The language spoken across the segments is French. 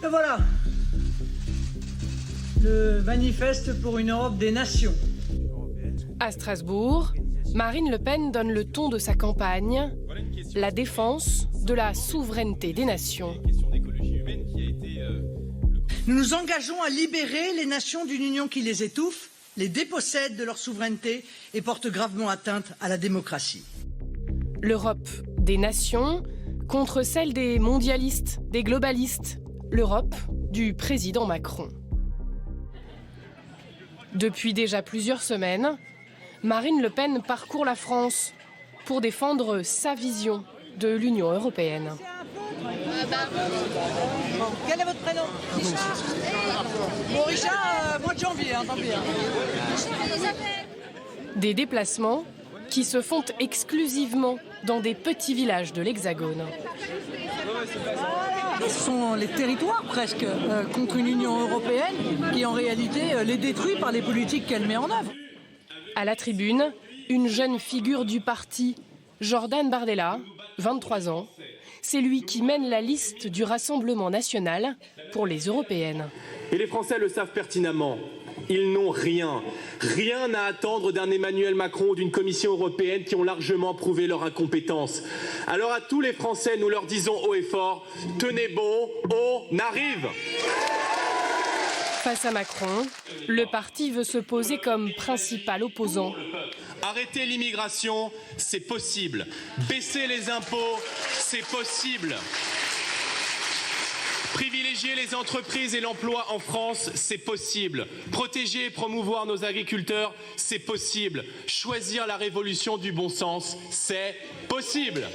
Le voilà. Le manifeste pour une Europe des nations. À Strasbourg, Marine Le Pen donne le ton de sa campagne, la défense de la souveraineté des nations. Nous nous engageons à libérer les nations d'une union qui les étouffe, les dépossède de leur souveraineté et porte gravement atteinte à la démocratie. L'Europe des nations contre celle des mondialistes, des globalistes, l'Europe du président Macron. Depuis déjà plusieurs semaines, Marine Le Pen parcourt la France pour défendre sa vision de l'Union européenne. Quel est votre prénom? Richard. Bon, Richard, mois de janvier, tant pis. Des déplacements qui se font exclusivement dans des petits villages de l'Hexagone. Ce sont les territoires presque contre une Union européenne qui en réalité les détruit par les politiques qu'elle met en œuvre. À la tribune, une jeune figure du parti, Jordan Bardella, 23 ans. C'est lui qui mène la liste du Rassemblement national pour les européennes. Et les Français le savent pertinemment. Ils n'ont rien à attendre d'un Emmanuel Macron ou d'une Commission européenne qui ont largement prouvé leur incompétence. Alors à tous les Français, nous leur disons haut et fort, tenez bon, on arrive. Face à Macron, le parti veut se poser comme principal opposant. Arrêter l'immigration, c'est possible. Baisser les impôts, c'est possible. Privilégier les entreprises et l'emploi en France, c'est possible. Protéger et promouvoir nos agriculteurs, c'est possible. Choisir la révolution du bon sens, c'est possible.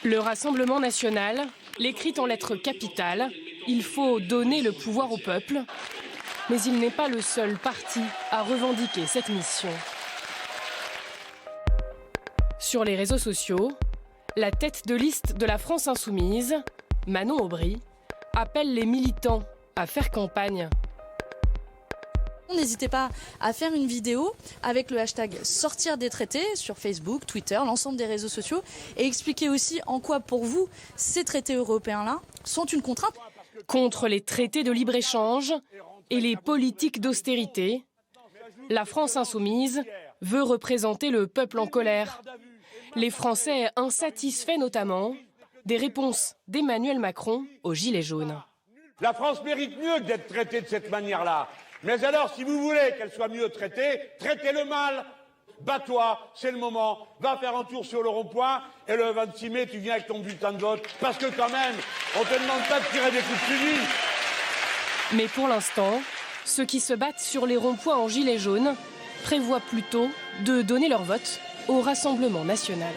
Le Rassemblement national l'écrit en lettres capitales. Il faut donner le pouvoir au peuple. Mais il n'est pas le seul parti à revendiquer cette mission. Sur les réseaux sociaux, la tête de liste de la France insoumise, Manon Aubry, appelle les militants à faire campagne. N'hésitez pas à faire une vidéo avec le hashtag sortir des traités sur Facebook, Twitter, l'ensemble des réseaux sociaux et expliquer aussi en quoi pour vous ces traités européens-là sont une contrainte. Contre les traités de libre-échange et les politiques d'austérité, la France insoumise veut représenter le peuple en colère. Les Français insatisfaits notamment des réponses d'Emmanuel Macron aux Gilets jaunes. La France mérite mieux d'être traitée de cette manière-là. Mais alors, si vous voulez qu'elle soit mieux traitée, traitez-le mal. Bats-toi, c'est le moment. Va faire un tour sur le rond-point et le 26 mai, tu viens avec ton bulletin de vote. Parce que quand même, on te demande pas de tirer des coups de fusil. Mais pour l'instant, ceux qui se battent sur les ronds-points en gilets jaunes prévoient plutôt de donner leur vote au Rassemblement national.